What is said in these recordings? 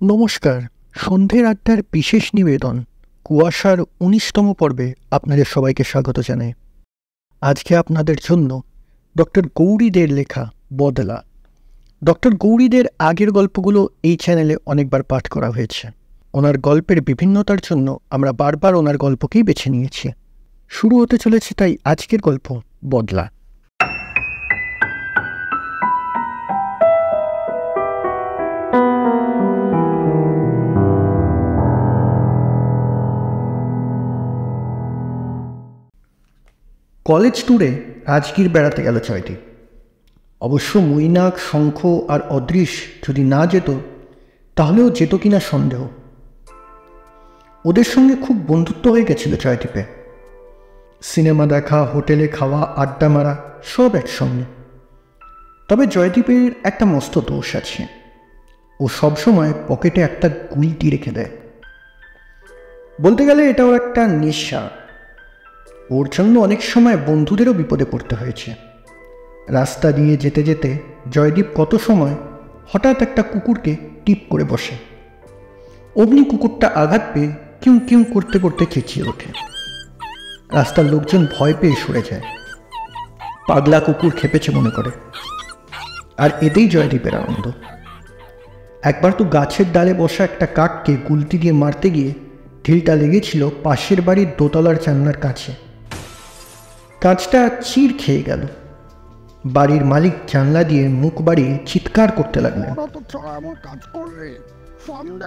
নমস্কার। সন্ধ্যের আড্ডার বিশেষ নিবেদন কুয়াশার ১৯তম পর্বে আপনাদের সবাইকে স্বাগত জানাই। আজকে আপনাদের জন্য ডক্টর গৌরীদের লেখা বদলা। ডক্টর গৌরীদের আগের গল্পগুলো এই চ্যানেলে অনেকবার পাঠ করা হয়েছে। ওনার গল্পের বিভিন্নতার জন্য আমরা বারবার ওনার গল্পকেই বেছে নিয়েছি। শুরু হতে চলেছে তাই আজকের গল্প বদলা। কলেজ ট্যুরে রাজগীর বেড়াতে গেল ছয়টি। অবশ্য মৈনাক, শঙ্খ আর অদৃশ যদি না যেত তাহলেও যেত কিনা সন্দেহ। ওদের সঙ্গে খুব বন্ধুত্ব হয়ে গেছিল জয়দীপে। সিনেমা দেখা, হোটেলে খাওয়া, আড্ডা মারা সব একসঙ্গে। তবে জয়দীপের একটা মস্ত দোষ আছে, ও সবসময় পকেটে একটা গুলতি রেখে দেয়। বলতে গেলে এটাও একটা নেশা। ওর জন্য অনেক সময় বন্ধুদেরও বিপদে পড়তে হয়েছে। রাস্তা দিয়ে যেতে যেতে জয়দীপ কত সময় হঠাৎ একটা কুকুরকে টিপ করে বসে। অমনি কুকুরটা আঘাত পেয়ে কিউ কিউ করতে করতে চেঁচিয়ে ওঠে। রাস্তার লোকজন ভয় পেয়ে সরে যায়। পাগলা কুকুর খেপেছে মনে করে। আর এতেই জয়দীপের আনন্দ। একবার তো গাছের ডালে বসা একটা কাককে গুলতি দিয়ে মারতে গিয়ে ঢিলটা লেগেছিল পাশের বাড়ির দোতলার জানলার কাছে। কাজটা চির খেয়ে গেল। বাড়ির মালিক জানলা দিয়ে মুখ বাড়িয়ে চিৎকার করতে লাগলেন।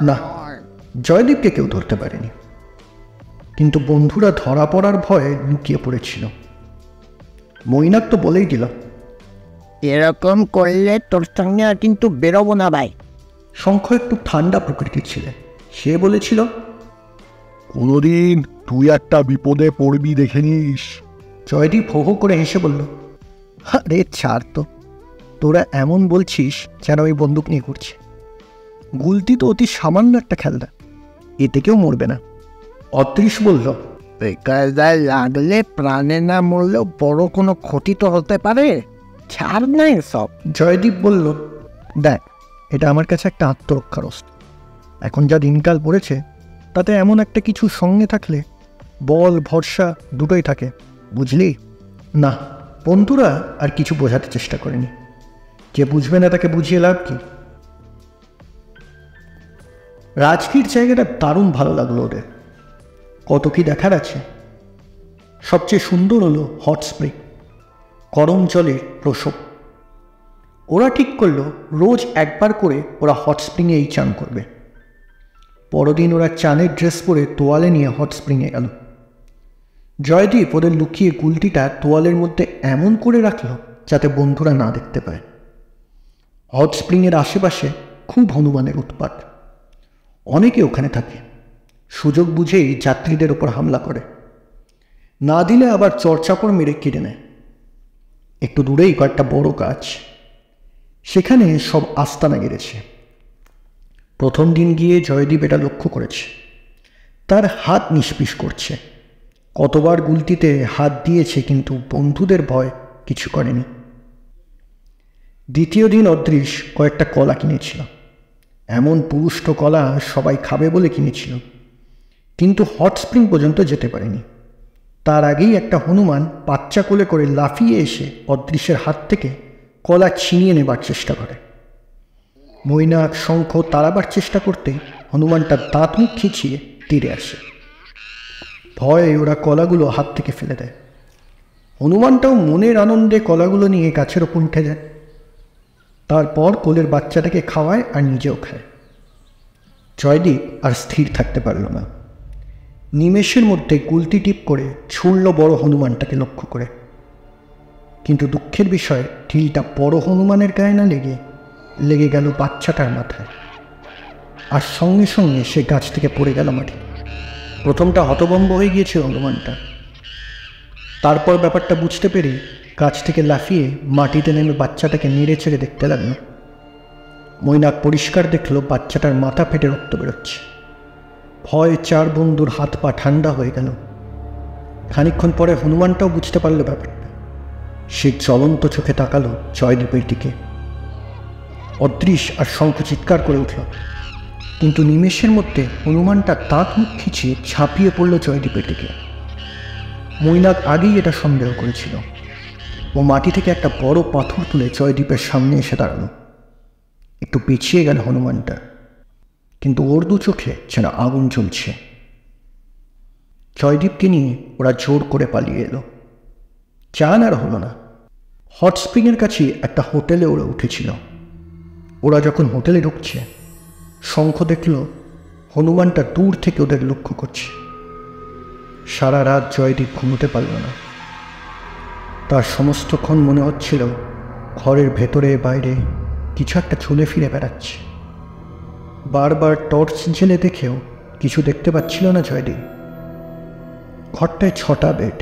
না, জয়দীপকে কেউ ধরতে পারেনি, কিন্তু বন্ধুরা ধরা পড়ার ভয়ে লুকিয়ে পড়েছিল। মৈনাক তো বলেই দিল, এরকম করলে তোর সঙ্গে আর কিন্তু বেরোবো না ভাই। শঙ্খ একটু ঠান্ডা প্রকৃতির ছেলে, সে বলেছিল, কোনোদিন তুই একটা বিপদে পড়বি দেখে নিস। জয়দীপ হো হো করে হেসে বলল, আরে ছাড় তো, তোরা এমন বলছিস যেন ওই বন্দুক নিয়ে ঘুরছে। গুলতি তো অতি সামান্য একটা খেলনা, এতে কেউ মরবে না। অদৃশ বলল, বেকায়দায় লাগলে প্রাণে না মরলেও বড় কোনো ক্ষতি তো হতে পারে, ছাড় নাই সব। জয়দীপ বলল, দেখ, এটা আমার কাছে একটা আত্মরক্ষার অস্ত্র। এখন যা দিনকাল পড়েছে তাতে এমন একটা কিছু সঙ্গে থাকলে বল ভরসা দুটোই থাকে, বুঝলি? না, বন্ধুরা আর কিছু বোঝাতে চেষ্টা করেনি। যে বুঝবে না তাকে বুঝিয়ে লাভ কি? রাজগীর জায়গাটা দারুণ ভালো লাগলো ওদের। কত কি দেখার আছে। সবচেয়ে সুন্দর হলো হট স্প্রিং, গরম জলের প্রসব। ওরা ঠিক করলো রোজ একবার করে ওরা হট স্প্রিংয়েই চান করবে। পরদিন ওরা চানের ড্রেস পরে তোয়ালে নিয়ে হট স্প্রিংয়ে গেল। জয়দীপ ওদের লুকিয়ে গুলতিটা তোয়ালের মধ্যে এমন করে রাখল যাতে বন্ধুরা না দেখতে পায়। হট স্প্রিংয়ের আশেপাশে খুব হনুমানের উৎপাত। অনেকে ওখানে থাকে, সুযোগ বুঝেই যাত্রীদের ওপর হামলা করে। না দিলে আবার চড়চাপড় মেরে কেড়ে নেয়। একটু দূরেই কয়েকটা বড় গাছ, সেখানে সব আস্তানা গেড়েছে। প্রথম দিন গিয়ে জয়দীপ এটা লক্ষ্য করেছে। তার হাত নিষ্পিস করছে। কতবার গুলতিতে হাত দিয়েছে, কিন্তু বন্ধুদের ভয় কিছু করেনি। দ্বিতীয় দিন অদৃশ কয়েকটা কলা কিনেছিল। এমন পুরুষ্ট কলা সবাই খাবে বলে কিনেছিল, কিন্তু হট স্প্রিং পর্যন্ত যেতে পারেনি। তার আগেই একটা হনুমান বাচ্চা কোলে করে লাফিয়ে এসে অদৃশের হাত থেকে কলা ছিনিয়ে নেবার চেষ্টা করে। মৈনাক, শঙ্খ তাড়াবার চেষ্টা করতে হনুমানটা দাঁত মুখ খিঁচিয়ে তীরে আসে। ভয়ে ওরা কলাগুলো হাত থেকে ফেলে দেয়। হনুমানটাও মনের আনন্দে কলাগুলো নিয়ে গাছের ওপর উঠে যায়। তারপর কোলের বাচ্চাটাকে খাওয়ায় আর নিজেও খায়। জয়দীপ আর স্থির থাকতে পারল না। নিমেষের মধ্যে গুলতি টিপ করে ছুড়ল বড় হনুমানটাকে লক্ষ্য করে। কিন্তু দুঃখের বিষয়, ঢিলটা বড় হনুমানের গায়ে না লেগে গেল বাচ্চাটার মাথায়। আর সঙ্গে সঙ্গে সে গাছ থেকে পড়ে গেল মাটি। প্রথমটা হতভম্ব হয়ে গিয়েছিল হনুমানটা। তারপর ব্যাপারটা বুঝতে পেরে গাছ থেকে লাফিয়ে মাটিতে নেমে বাচ্চাটাকে নেড়ে ছেড়ে দেখতে লাগলো। মৈনাক পরিষ্কার দেখলো বাচ্চাটার মাথা ফেটে রক্ত বেরোচ্ছে। ভয়ে চার বন্ধুর হাত পা ঠান্ডা হয়ে গেল। খানিকক্ষণ পরে হনুমানটাও বুঝতে পারল ব্যাপারটা। সে জ্বলন্ত চোখে তাকালো জয়দীপের দিকে। অদৃশ আর শঙ্খ চিৎকার করে উঠল, কিন্তু নিমেষের মধ্যে হনুমানটা দাঁত মুখ খিচিয়ে ঝাঁপিয়ে পড়ল জয়দীপের দিকে। মৈনাক আগেই এটা সন্দেহ করেছিল। ও মাটি থেকে একটা বড় পাথর তুলে জয়দীপের সামনে এসে দাঁড়ালো। একটু পেছিয়ে গেল হনুমানটা, কিন্তু ওর দু চোখে যেন আগুন জ্বলছে। জয়দীপকে নিয়ে ওরা জোর করে পালিয়ে এলো। চান আর হলো না। হট স্প্রিংয়ের কাছে একটা হোটেলে ওরা উঠেছিল। ওরা যখন হোটেলে ঢুকছে, শঙ্খ দেখল হনুমানটা দূর থেকে ওদের লক্ষ্য করছে। সারা রাত জয়দীপ ঘুমোতে পারল না। তার সমস্তক্ষণ মনে হচ্ছিল ঘরের ভেতরে বাইরে কিছু একটা চলে ফিরে বেড়াচ্ছে। বারবার টর্চ জেলে দেখেও কিছু দেখতে পাচ্ছিল না জয়দীপ। ঘরটায় 6টা বেড,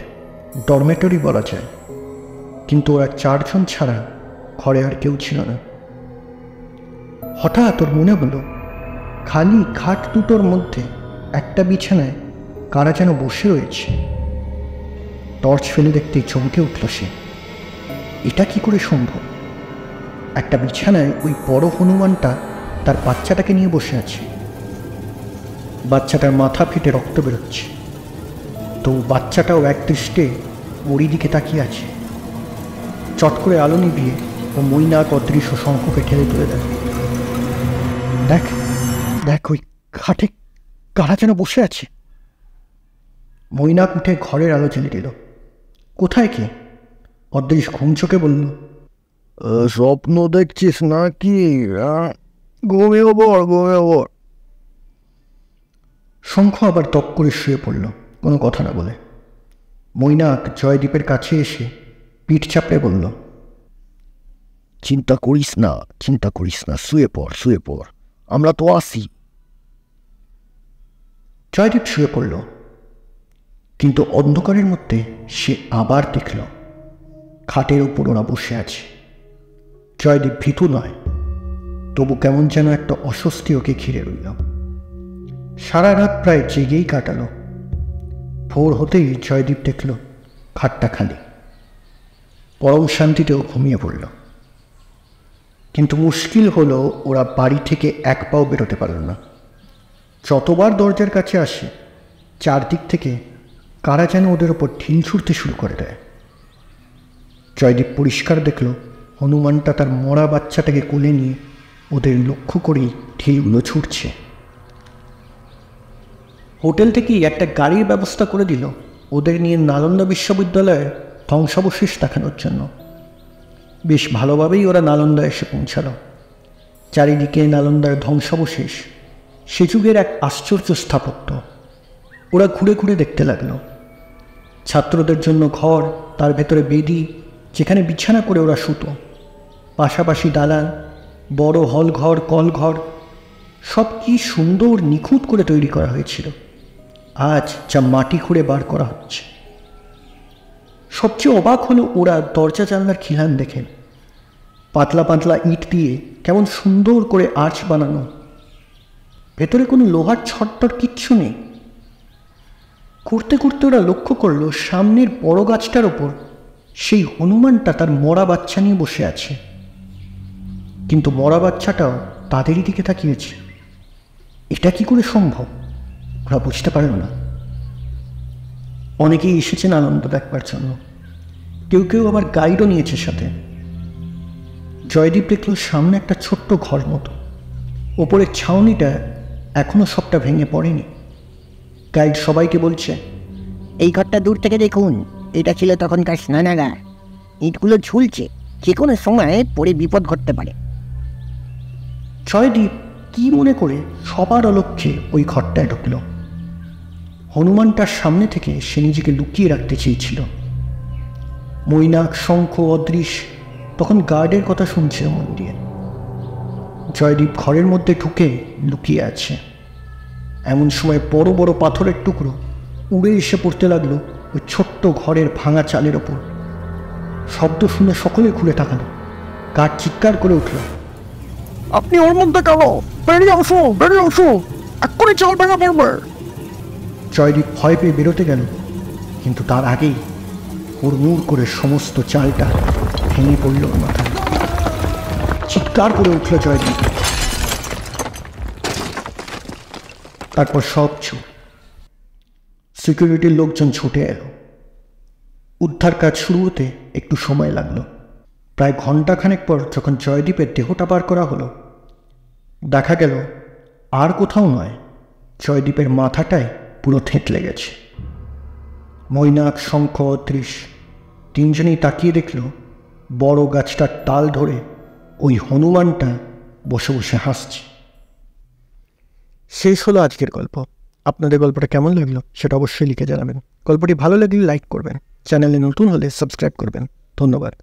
ডরমেটরি বলা যায়, কিন্তু ওরা 4 জন ছাড়া ঘরে আর কেউ ছিল না। হঠাৎ ওর মনে হলো খালি খাট দুটোর মধ্যে একটা বিছানায় কারা যেন বসে রয়েছে। টর্চ ফেলে দেখতেই চমকে উঠল সে। এটা কি করে সম্ভব? একটা বিছানায় ওই বড় হনুমানটা তার বাচ্চাটাকে নিয়ে বসে আছে। বাচ্চাটার মাথা ফেটে রক্ত বেরোচ্ছে, তো বাচ্চাটাও একদৃষ্টে ওরই দিকে তাকিয়ে আছে। চট করে আলো নিভিয়ে ও মৈনাক অদৃশ্য শঙ্খকে ঠেলে তুলে দেয়। দেখ দেখ, ওই খাটে কারা যেন বসে আছে। মৈনাক উঠে ঘরের আলো জ্বেলে দিল। কোথায় কে? অদৃশ্য ঘুম চোখে বলল, স্বপ্ন দেখছিস নাকি? ঘুমিয়ে পড়। শঙ্খ আবার তপ করে শুয়ে পড়ল, কোনো কথা না বলে। মৈনাক জয়দীপের কাছে এসে পিঠ চাপড়ে বলল, চিন্তা করিস না, শুয়ে পড়, আমরা তো আসি। জয়দীপ শুয়ে পড়ল, কিন্তু অন্ধকারের মধ্যে সে আবার দেখল খাটের উপর ওরা বসে আছে। জয়দীপ ভীতু নয়, তবু কেমন যেন একটা অস্বস্তি ওকে ঘিরে রইল। সারা রাত প্রায় জেগেই কাটালো। ভোর হতেই জয়দীপ দেখল খাটটা খালি। পরম শান্তিতেও ঘুমিয়ে পড়ল। কিন্তু মুশকিল হলো ওরা বাড়ি থেকে এক পাও বেরোতে পারল না। যতবার দরজার কাছে আসে, চারদিক থেকে কারা যেন ওদের ওপর ঢিল ছুঁড়তে শুরু করে দেয়। জয়দীপ পরিষ্কার দেখল হনুমানটা তার মরা বাচ্চাটাকে কোলে নিয়ে ওদের লক্ষ্য করেই ঢিলগুলো ছুটছে। হোটেল থেকেই একটা গাড়ির ব্যবস্থা করে দিল ওদের নিয়ে নালন্দা বিশ্ববিদ্যালয়ের ধ্বংসাবশেষ দেখানোর জন্য। বেশ ভালোভাবেই ওরা নালন্দা এসে পৌঁছালো। চারিদিকে নালন্দার ধ্বংসাবশেষ, সে যুগের এক আশ্চর্য স্থাপত্য। ওরা ঘুরে ঘুরে দেখতে লাগলো। ছাত্রদের জন্য ঘর, তার ভেতরে বেদি, যেখানে বিছানা করে ওরা শুতো, পাশাপাশি দালান, বড় হল ঘর, কল ঘর, সব কি সুন্দর নিখুঁত করে তৈরি করা হয়েছিল, আজ যা মাটি খুঁড়ে বার করা হচ্ছে। সবচেয়ে অবাক হলো ওরা দরজা জানলার খিলান দেখে। পাতলা পাতলা ইট দিয়ে কেমন সুন্দর করে আর্চ বানানো, ভেতরে কোনো লোহার ছট্টর কিচ্ছু নেই। করতে করতে ওরা লক্ষ্য করলো সামনের বড় গাছটার ওপর সেই হনুমানটা তার মরা বাচ্চা নিয়ে বসে আছে, কিন্তু মরা বাচ্চাটাও তাদেরই দিকে তাকিয়েছে। এটা কি করে সম্ভব ওরা বুঝতে পারল না। অনেকেই এসেছেন আনন্দ দেখবার জন্য, কেউ কেউ আবার গাইডও নিয়েছে সাথে। জয়দীপ দেখল সামনে একটা ছোট্ট ঘর মতো, ওপরের ছাউনিটা এখনো সবটা ভেঙে পড়েনি। গাইড সবাইকে বলছে, এই ঘরটা দূর থেকে দেখুন, এটা ছিল তখনকার স্নানাগার। ইটগুলো ঝুলছে, যে কোনো সময় পড়ে বিপদ ঘটতে পারে। জয়দীপ কি মনে করে সবার অলক্ষ্যে ওই ঘরটায় ঢুকল। হনুমানটার সামনে থেকে সে নিজেকে লুকিয়ে রাখতে চেয়েছিল। মৈনাক, শঙ্খ, অদৃশ্য তখন গার্ডের কথা শুনছে মন দিয়ে। জয়দীপ ঘরের মধ্যে ঢুকে লুকিয়ে আছে। এমন সময় বড় বড় পাথরের টুকরো উড়ে এসে পড়তে লাগলো ওই ছোট্ট ঘরের ভাঙা চালের ওপর। শব্দ শুনে সকলে ঘুরে তাকালো। গার্ড চিৎকার করে উঠল, আপনি ওর মধ্যে কেন? বেরিয়ে আসো, এক্ষুনি চাল ভেঙে পড়বে। জয়দীপ ভয় পেয়ে বেরোতে গেল, কিন্তু তার আগেই হুড়মুড় করে সমস্ত চালটা ভেঙে পড়ল ওর মাথায়। চিৎকার করে উঠল জয়দীপ। তারপর সব চুপ। সিকিউরিটির লোকজন ছুটে এলো। উদ্ধার কাজ শুরু হতে একটু সময় লাগলো। প্রায় ঘণ্টাখানেক পর যখন জয়দীপের দেহটা বার করা হলো, দেখা গেল আর কোথাও নয়, জয়দীপের মাথাটায় পুরো থেঁতলে গেছে। মৈনাক, শঙ্খ, দৃশ তিনজনেই তাকিয়ে দেখল বড় গাছটার ডাল ধরে ওই হনুমানটা বসে বসে হাসছে। শেষ হলো আজকের গল্প। আপনাদের গল্পটা কেমন লাগলো সেটা অবশ্যই লিখে জানাবেন। গল্পটি ভালো লাগলে লাইক করবেন, চ্যানেলে নতুন হলে সাবস্ক্রাইব করবেন। ধন্যবাদ।